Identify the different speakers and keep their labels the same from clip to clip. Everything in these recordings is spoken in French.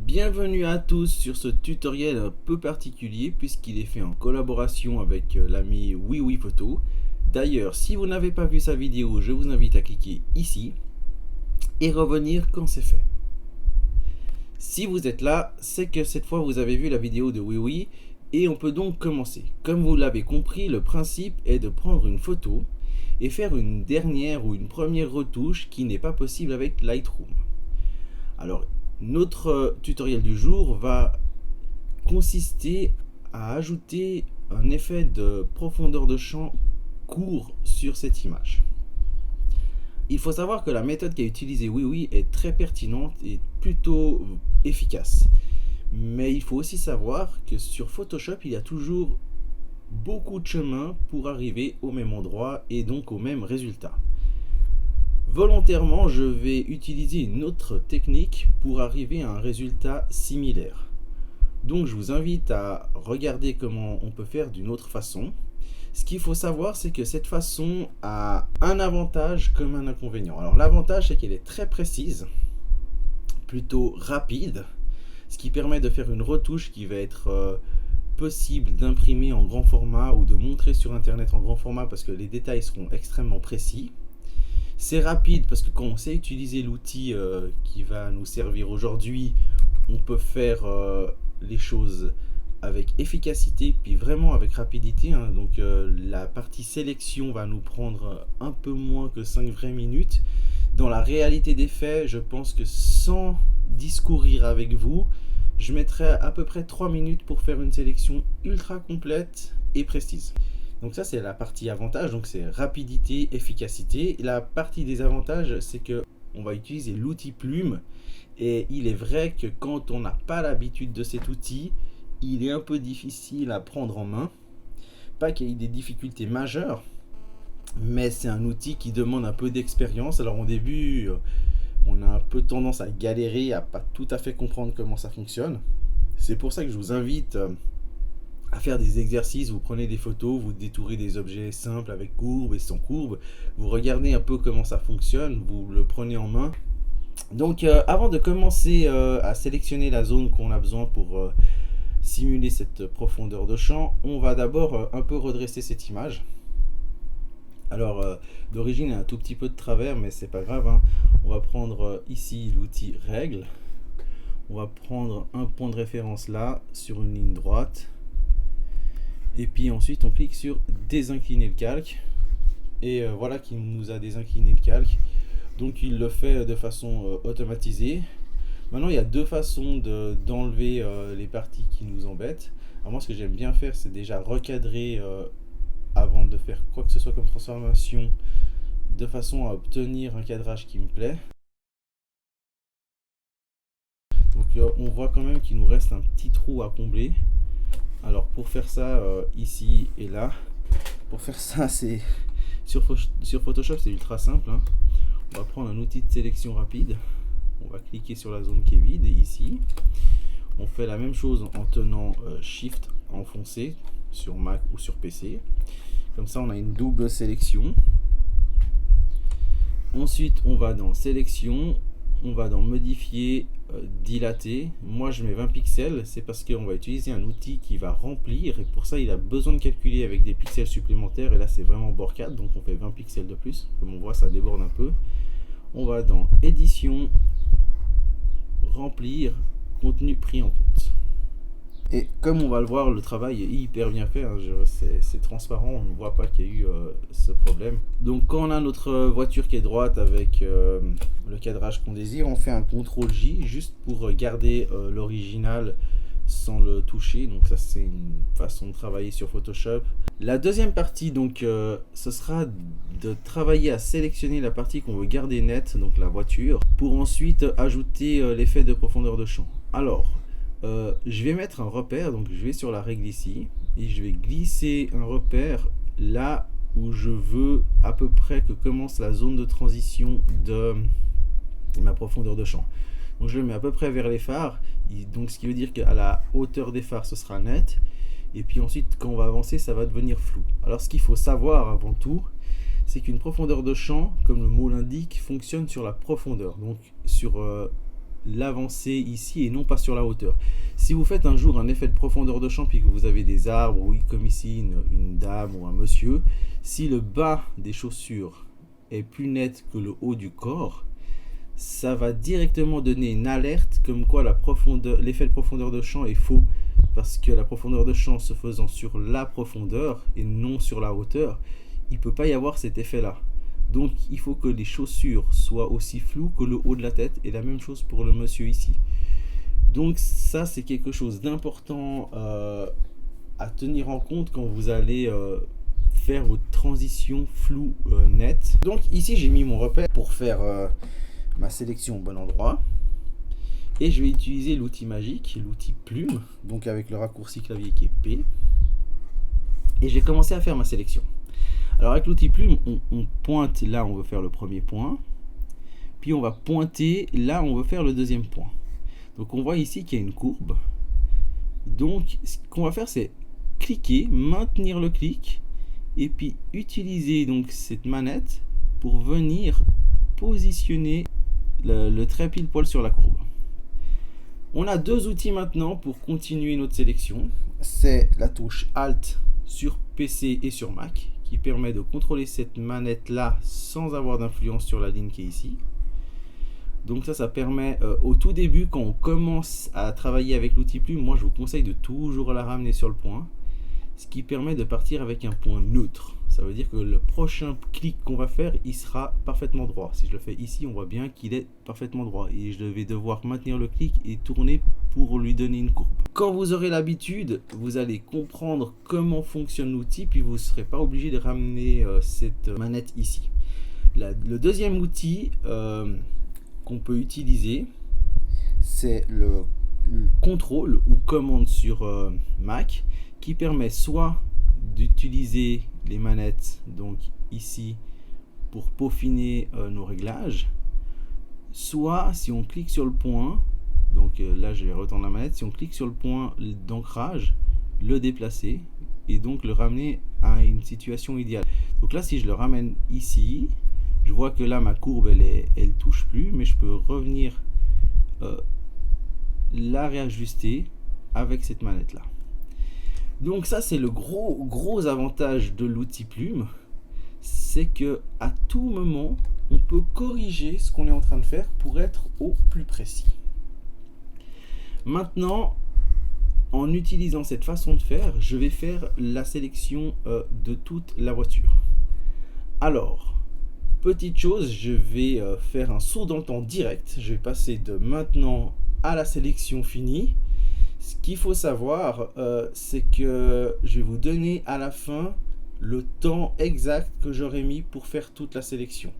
Speaker 1: Bienvenue à tous sur ce tutoriel un peu particulier puisqu'il est fait en collaboration avec l'ami Oui Photo. D'ailleurs, si vous n'avez pas vu sa vidéo, je vous invite à cliquer ici et revenir quand c'est fait. Si vous êtes là, c'est que cette fois vous avez vu la vidéo de Oui et on peut donc commencer. Comme vous l'avez compris, le principe est de prendre une photo et faire une dernière ou une première retouche qui n'est pas possible avec Lightroom. Alors, notre tutoriel du jour va consister à ajouter un effet de profondeur de champ court sur cette image. Il faut savoir que la méthode qu'a utilisée Oui est très pertinente et plutôt efficace. Mais il faut aussi savoir que sur Photoshop, il y a toujours beaucoup de chemin pour arriver au même endroit et donc au même résultat. Volontairement, je vais utiliser une autre technique pour arriver à un résultat similaire. Donc je vous invite à regarder comment on peut faire d'une autre façon. Ce qu'il faut savoir, c'est que cette façon a un avantage comme un inconvénient. Alors l'avantage, c'est qu'elle est très précise, plutôt rapide, ce qui permet de faire une retouche qui va être possible d'imprimer en grand format ou de montrer sur internet en grand format parce que les détails seront extrêmement précis. C'est rapide parce que quand on sait utiliser l'outil qui va nous servir aujourd'hui, on peut faire les choses avec efficacité puis vraiment avec rapidité. Donc la partie sélection va nous prendre un peu moins que 5 vraies minutes. Dans la réalité des faits, je pense que sans discourir avec vous, je mettrai à peu près 3 minutes pour faire une sélection ultra complète et précise. Donc ça c'est la partie avantage, donc c'est rapidité, efficacité. Et la partie désavantage, c'est que on va utiliser l'outil plume et il est vrai que quand on n'a pas l'habitude de cet outil, il est un peu difficile à prendre en main. Pas qu'il y ait des difficultés majeures, mais c'est un outil qui demande un peu d'expérience. Alors au début, on a un peu tendance à galérer, à pas tout à fait comprendre comment ça fonctionne. C'est pour ça que je vous invite à faire des exercices. Vous prenez des photos, vous détourez des objets simples avec courbe et sans courbe, vous regardez un peu comment ça fonctionne, vous le prenez en main. Donc avant de commencer à sélectionner la zone qu'on a besoin pour simuler cette profondeur de champ, on va d'abord un peu redresser cette image. Alors d'origine il y a un tout petit peu de travers, mais c'est pas grave. On va prendre ici l'outil règle, on va prendre un point de référence là sur une ligne droite et puis ensuite on clique sur désincliner le calque et voilà qu'il nous a désincliné le calque. Donc il le fait de façon automatisée. Maintenant il y a deux façons d'enlever les parties qui nous embêtent. Alors moi ce que j'aime bien faire, c'est déjà recadrer avant de faire quoi que ce soit comme transformation, de façon à obtenir un cadrage qui me plaît. Donc on voit quand même qu'il nous reste un petit trou à combler. Alors pour faire ça ici et là, pour faire ça c'est sur Photoshop c'est ultra simple. On va prendre un outil de sélection rapide, on va cliquer sur la zone qui est vide et ici on fait la même chose en tenant Shift enfoncé sur Mac ou sur PC. Comme ça on a une double sélection. Ensuite on va dans sélection, on va dans modifier, dilater. Moi je mets 20 pixels, c'est parce qu'on va utiliser un outil qui va remplir et pour ça il a besoin de calculer avec des pixels supplémentaires et là c'est vraiment bord 4, donc on fait 20 pixels de plus. Comme on voit ça déborde un peu. On va dans édition, remplir, contenu pris en compte. Et comme on va le voir, le travail est hyper bien fait, c'est transparent, on ne voit pas qu'il y a eu ce problème. Donc quand on a notre voiture qui est droite avec le cadrage qu'on désire, on fait un CTRL-J juste pour garder l'original sans le toucher. Donc ça c'est une façon de travailler sur Photoshop. La deuxième partie, donc ce sera de travailler à sélectionner la partie qu'on veut garder nette, donc la voiture, pour ensuite ajouter l'effet de profondeur de champ. Alors je vais mettre un repère, donc je vais sur la règle ici et je vais glisser un repère là où je veux à peu près que commence la zone de transition de ma profondeur de champ. Donc je le mets à peu près vers les phares, donc ce qui veut dire qu'à la hauteur des phares ce sera net et puis ensuite quand on va avancer ça va devenir flou. Alors ce qu'il faut savoir avant tout, c'est qu'une profondeur de champ, comme le mot l'indique, fonctionne sur la profondeur, donc sur l'avancée ici et non pas sur la hauteur. Si vous faites un jour un effet de profondeur de champ et que vous avez des arbres, oui, comme ici une dame ou un monsieur, si le bas des chaussures est plus net que le haut du corps, ça va directement donner une alerte comme quoi l'effet de profondeur de champ est faux, parce que la profondeur de champ se faisant sur la profondeur et non sur la hauteur, il ne peut pas y avoir cet effet là. Donc il faut que les chaussures soient aussi floues que le haut de la tête, et la même chose pour le monsieur ici. Donc ça, c'est quelque chose d'important à tenir en compte quand vous allez faire votre transition floue nette. Donc ici j'ai mis mon repère pour faire ma sélection au bon endroit, et je vais utiliser l'outil magique, l'outil plume, donc avec le raccourci clavier qui est P, et j'ai commencé à faire ma sélection. Alors avec l'outil plume, on pointe là, on veut faire le premier point, puis on va pointer là, on veut faire le deuxième point. Donc on voit ici qu'il y a une courbe. Donc ce qu'on va faire, c'est cliquer, maintenir le clic, et puis utiliser donc cette manette pour venir positionner le trait pile poil sur la courbe. On a deux outils maintenant pour continuer notre sélection. C'est la touche Alt sur PC et sur Mac, qui permet de contrôler cette manette là sans avoir d'influence sur la ligne qui est ici. Donc ça permet au tout début, quand on commence à travailler avec l'outil plume, moi je vous conseille de toujours la ramener sur le point, ce qui permet de partir avec un point neutre. Ça veut dire que le prochain clic qu'on va faire, il sera parfaitement droit. Si je le fais ici, on voit bien qu'il est parfaitement droit, et je vais devoir maintenir le clic et tourner pour lui donner une courbe. Quand vous aurez l'habitude, vous allez comprendre comment fonctionne l'outil, puis vous ne serez pas obligé de ramener cette manette ici. Le deuxième outil qu'on peut utiliser, c'est le contrôle ou commande sur Mac, qui permet soit d'utiliser les manettes, donc ici, pour peaufiner nos réglages, soit si on clique sur le point, donc là je vais retendre la manette, si on clique sur le point d'ancrage, le déplacer et donc le ramener à une situation idéale. Donc là, si je le ramène ici, je vois que là ma courbe elle touche plus, mais je peux revenir la réajuster avec cette manette là. Donc ça, c'est le gros avantage de l'outil plume, c'est que à tout moment on peut corriger ce qu'on est en train de faire pour être au plus précis. Maintenant, en utilisant cette façon de faire, je vais faire la sélection de toute la voiture. Alors, petite chose, je vais faire un saut dans le temps direct. Je vais passer de maintenant à la sélection finie. Ce qu'il faut savoir, c'est que je vais vous donner à la fin le temps exact que j'aurais mis pour faire toute la sélection.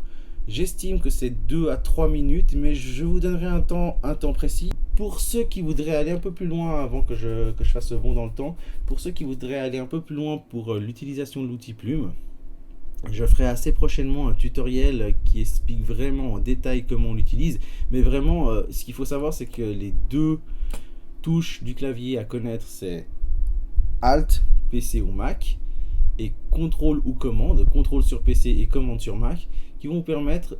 Speaker 1: J'estime que c'est 2 à 3 minutes, mais je vous donnerai un temps précis. Pour ceux qui voudraient aller un peu plus loin, avant que je fasse ce bond dans le temps, pour ceux qui voudraient aller un peu plus loin pour l'utilisation de l'outil plume, je ferai assez prochainement un tutoriel qui explique vraiment en détail comment on l'utilise. Mais vraiment, ce qu'il faut savoir, c'est que les deux touches du clavier à connaître, c'est Alt, PC ou Mac, et contrôle ou commande, contrôle sur PC et commande sur Mac, qui vont vous permettre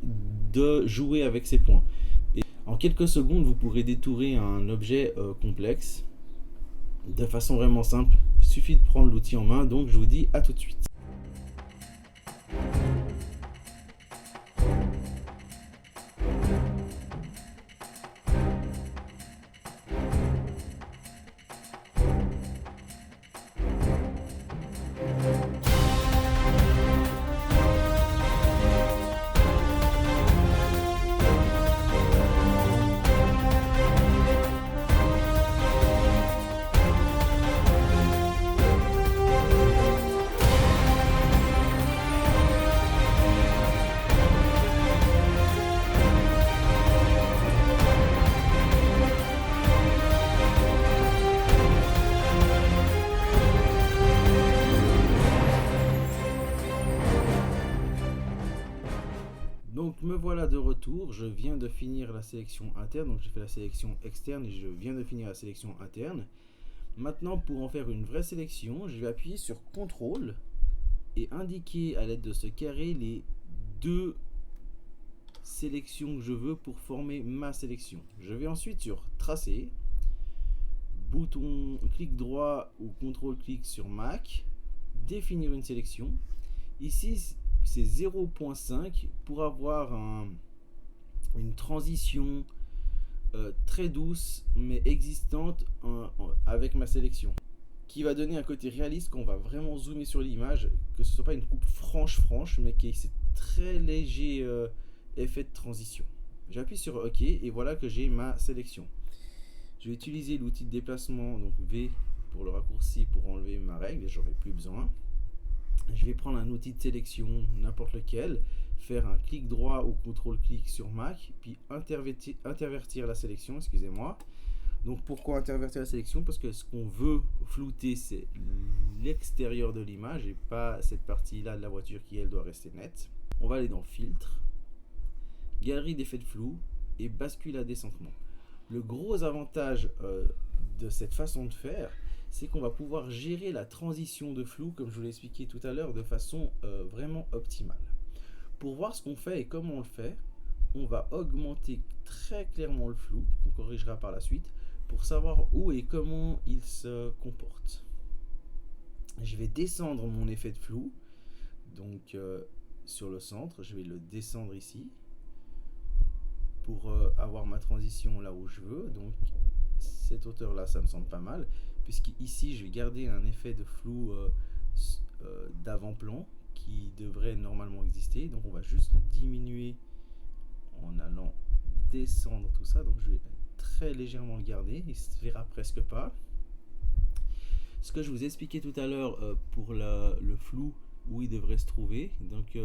Speaker 1: de jouer avec ces points. Et en quelques secondes, vous pourrez détourer un objet complexe de façon vraiment simple. Il suffit de prendre l'outil en main, donc je vous dis à tout de suite. Donc me voilà de retour, je viens de finir la sélection interne, donc j'ai fait la sélection externe et je viens de finir la sélection interne. Maintenant, pour en faire une vraie sélection, je vais appuyer sur CTRL et indiquer à l'aide de ce carré les deux sélection que je veux pour former ma sélection. Je vais ensuite sur tracer, bouton clic droit ou contrôle-clic sur Mac, définir une sélection. Ici, c'est 0.5 pour avoir une transition très douce mais existante avec ma sélection, qui va donner un côté réaliste qu'on va vraiment zoomer sur l'image, que ce soit pas une coupe franche, mais qui ait ce très léger effet de transition. J'appuie sur OK et voilà que j'ai ma sélection. Je vais utiliser l'outil de déplacement, donc V pour le raccourci pour enlever ma règle, j'en ai plus besoin. Je vais prendre un outil de sélection, n'importe lequel, faire un clic droit ou contrôle-clic sur Mac, puis intervertir la sélection, excusez-moi. Donc pourquoi intervertir la sélection? Parce que ce qu'on veut flouter, c'est l'extérieur de l'image et pas cette partie-là de la voiture qui, elle, doit rester nette. On va aller dans Filtre, Galerie d'effets de flou et Bascule à descentement. Le gros avantage de cette façon de faire, c'est qu'on va pouvoir gérer la transition de flou, comme je vous l'ai expliqué tout à l'heure, de façon vraiment optimale. Pour voir ce qu'on fait et comment on le fait, on va augmenter très clairement le flou, qu'on corrigera par la suite, pour savoir où et comment il se comporte. Je vais descendre mon effet de flou, donc sur le centre, je vais le descendre ici, pour avoir ma transition là où je veux. Donc cette hauteur là, ça me semble pas mal, puisqu'ici je vais garder un effet de flou d'avant-plan qui devrait normalement exister. Donc on va juste le diminuer en allant descendre tout ça. Donc je vais très légèrement le garder, il se verra presque pas. Ce que je vous expliquais tout à l'heure pour le flou, où il devrait se trouver. Donc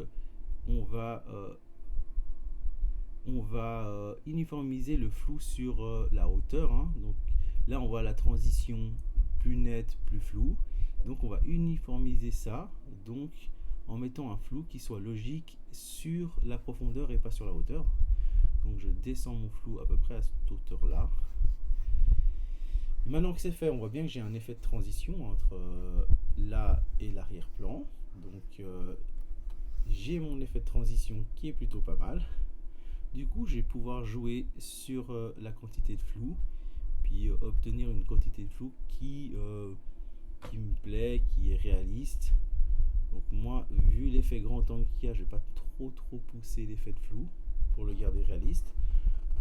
Speaker 1: on va uniformiser le flou sur la hauteur, hein. Donc là on voit la transition plus nette, plus floue. Donc on va uniformiser ça, donc en mettant un flou qui soit logique sur la profondeur et pas sur la hauteur. Donc je descends mon flou à peu près à cette hauteur là. Maintenant que c'est fait, on voit bien que j'ai un effet de transition entre là et l'arrière-plan. Donc j'ai mon effet de transition qui est plutôt pas mal. Du coup, je vais pouvoir jouer sur la quantité de flou, puis obtenir une quantité de flou qui me plaît, qui est réaliste. Donc moi, vu l'effet grand angle qu'il y a, je ne vais pas trop pousser l'effet de flou pour le garder réaliste.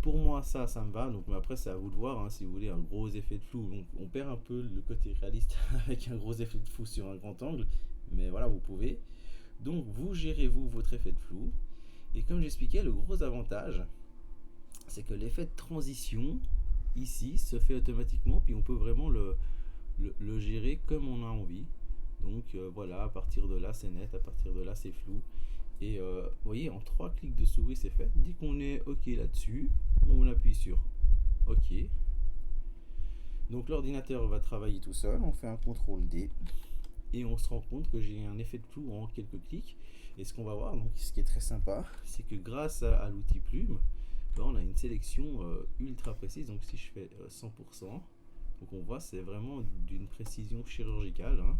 Speaker 1: Pour moi, ça me va. Donc après, c'est à vous de voir, hein, si vous voulez un gros effet de flou. Donc on perd un peu le côté réaliste avec un gros effet de flou sur un grand angle, mais voilà, vous pouvez. Donc vous gérez votre effet de flou. Et comme j'expliquais, le gros avantage, c'est que l'effet de transition, ici, se fait automatiquement, puis on peut vraiment le gérer comme on a envie. Donc voilà, à partir de là, c'est net, à partir de là, c'est flou. Et vous voyez, en 3 clics de souris, c'est fait. Dès qu'on est OK là-dessus, on appuie sur OK. Donc l'ordinateur va travailler tout seul, on fait un CTRL D. Et on se rend compte que j'ai un effet de flou en quelques clics. Et ce qu'on va voir, donc ce qui est très sympa, c'est que grâce à l'outil plume, ben on a une sélection ultra précise. Donc si je fais 100%, donc on voit c'est vraiment d'une précision chirurgicale, hein.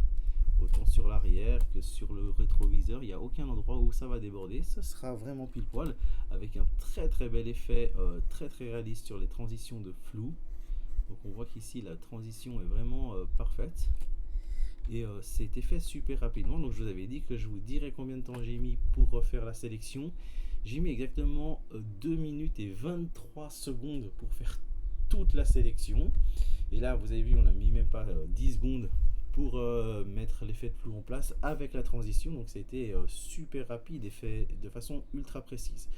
Speaker 1: Autant sur l'arrière que sur le rétroviseur, il n'y a aucun endroit où ça va déborder. Ce sera vraiment pile poil, avec un très bel effet très réaliste sur les transitions de flou. Donc on voit qu'ici la transition est vraiment parfaite. Et c'était fait super rapidement. Donc je vous avais dit que je vous dirais combien de temps j'ai mis pour refaire la sélection. J'ai mis exactement 2 minutes et 23 secondes pour faire toute la sélection. Et là vous avez vu, on a mis même pas 10 secondes pour mettre l'effet de flou en place avec la transition. Donc ça a été super rapide et fait de façon ultra précise.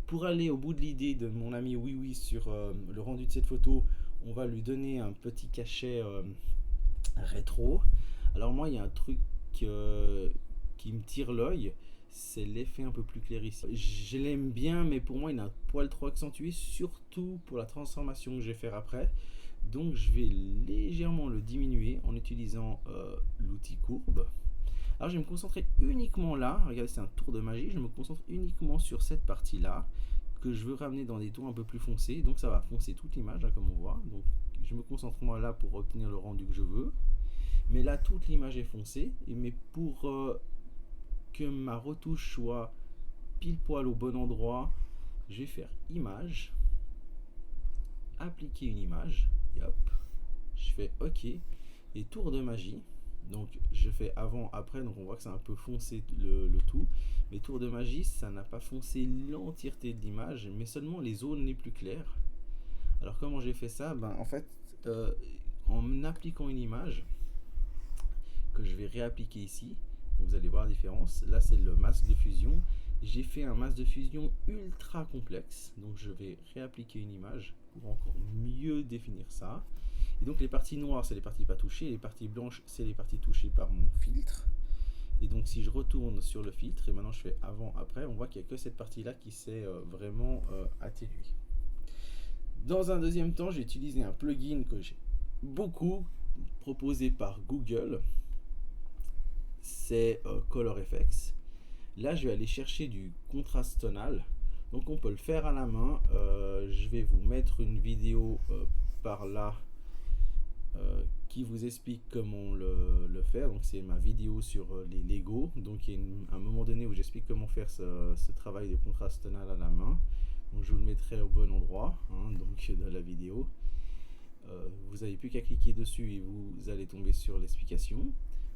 Speaker 1: Pour aller au bout de l'idée de mon ami Oui sur le rendu de cette photo, on va lui donner un petit cachet rétro. Alors moi, il y a un truc qui me tire l'œil, c'est l'effet un peu plus clair ici. Je l'aime bien, mais pour moi, il est un poil trop accentué, surtout pour la transformation que je vais faire après. Donc je vais légèrement le diminuer en utilisant l'outil courbe. Alors je vais me concentrer uniquement là, regardez, c'est un tour de magie, je me concentre uniquement sur cette partie-là, que je veux ramener dans des tons un peu plus foncés. Donc ça va foncer toute l'image, hein, comme on voit. Donc je me concentre moi là pour obtenir le rendu que je veux. Mais là, toute l'image est foncée. Mais pour que ma retouche soit pile poil au bon endroit, je vais faire image, appliquer une image, et hop, je fais OK, et tour de magie. Donc je fais avant, après, donc on voit que ça a un peu foncé le tout, mais tour de magie, ça n'a pas foncé l'entièreté de l'image, mais seulement les zones les plus claires. Alors comment j'ai fait ça? En fait, en appliquant une image, que je vais réappliquer ici, vous allez voir la différence. Là c'est le masque de fusion, j'ai fait un masque de fusion ultra complexe, donc je vais réappliquer une image pour encore mieux définir ça. Et donc les parties noires c'est les parties pas touchées, les parties blanches c'est les parties touchées par mon filtre. Et donc si je retourne sur le filtre et maintenant je fais avant après, on voit qu'il n'y a que cette partie là qui s'est vraiment atténuée. Dans un deuxième temps, j'ai utilisé un plugin que j'ai beaucoup proposé par Google, c'est ColorFX. Là je vais aller chercher du contraste tonal, donc on peut le faire à la main. Je vais vous mettre une vidéo par là qui vous explique comment le faire. Donc c'est ma vidéo sur les Lego, donc il y a un moment donné où j'explique comment faire ce travail de contraste tonal à la main. Donc je vous le mettrai au bon endroit, donc dans la vidéo. Vous n'avez plus qu'à cliquer dessus et vous allez tomber sur l'explication.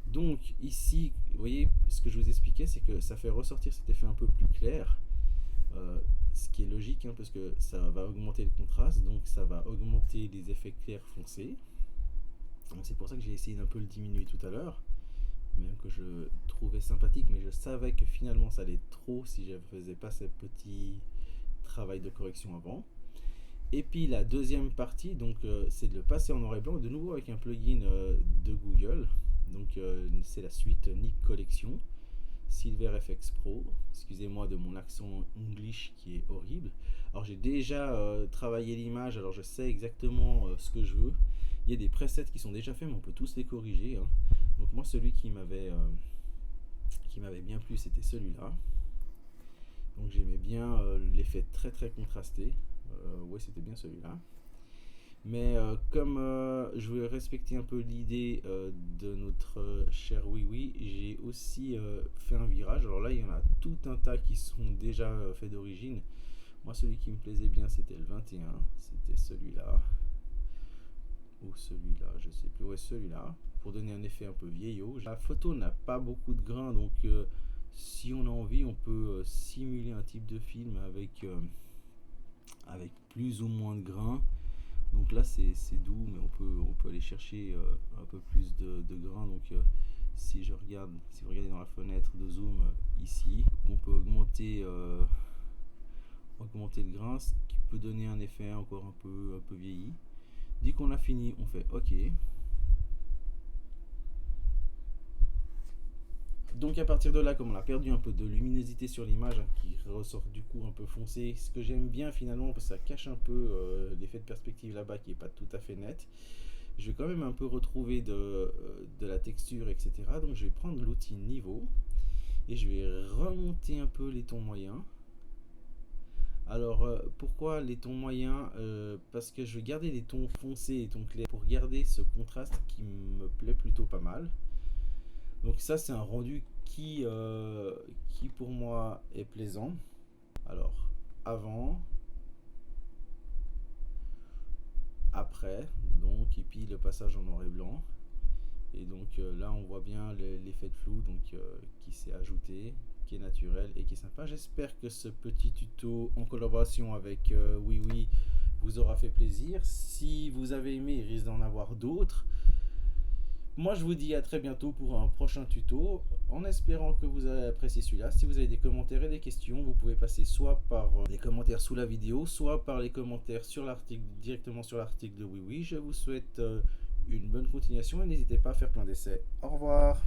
Speaker 1: Donc ici, vous voyez, ce que je vous expliquais, c'est que ça fait ressortir cet effet un peu plus clair, ce qui est logique, parce que ça va augmenter le contraste, donc ça va augmenter les effets clairs foncés. C'est pour ça que j'ai essayé d'un peu le diminuer tout à l'heure, même que je trouvais sympathique, mais je savais que finalement ça allait trop si je ne faisais pas ce petit travail de correction avant. Et puis la deuxième partie, donc c'est de le passer en noir et blanc, de nouveau avec un plugin de Google. Donc c'est la suite Nik Collection, SilverFX Pro. Excusez-moi de mon accent English qui est horrible. Alors j'ai déjà travaillé l'image, alors je sais exactement ce que je veux. Il y a des presets qui sont déjà faits, mais on peut tous les corriger. Donc moi celui qui m'avait bien plu, c'était celui-là. Donc j'aimais bien l'effet très très contrasté. Ouais, c'était bien celui-là. Mais comme je voulais respecter un peu l'idée de notre cher Oui, j'ai aussi fait un virage. Alors là, il y en a tout un tas qui sont déjà faits d'origine. Moi, celui qui me plaisait bien, c'était le 21. C'était celui-là. Ou celui-là, je sais plus. Ouais, celui-là. Pour donner un effet un peu vieillot. La photo n'a pas beaucoup de grains, donc si on a envie, on peut simuler un type de film avec plus ou moins de grains. Donc là c'est doux, mais on peut aller chercher un peu plus de grains. Donc si vous regardez dans la fenêtre de zoom ici, on peut augmenter le grain, ce qui peut donner un effet encore un peu vieilli. Dès qu'on a fini, on fait OK. Donc à partir de là, comme on a perdu un peu de luminosité sur l'image, qui ressort du coup un peu foncé, ce que j'aime bien finalement, parce que ça cache un peu l'effet de perspective là-bas qui n'est pas tout à fait net, je vais quand même un peu retrouver de la texture, etc. Donc je vais prendre l'outil niveau, et je vais remonter un peu les tons moyens. Alors pourquoi les tons moyens? Parce que je vais garder les tons foncés et les tons clairs pour garder ce contraste qui me plaît plutôt pas mal. Donc ça c'est un rendu qui pour moi est plaisant. Alors avant, après, donc, et puis le passage en noir et blanc. Et donc là on voit bien l'effet de flou donc, qui s'est ajouté, qui est naturel et qui est sympa. J'espère que ce petit tuto en collaboration avec Oui vous aura fait plaisir. Si vous avez aimé, il risque d'en avoir d'autres. Moi je vous dis à très bientôt pour un prochain tuto, en espérant que vous avez apprécié celui-là. Si vous avez des commentaires et des questions, vous pouvez passer soit par les commentaires sous la vidéo, soit par les commentaires sur l'article, directement sur l'article de Oui. Je vous souhaite une bonne continuation et n'hésitez pas à faire plein d'essais. Au revoir.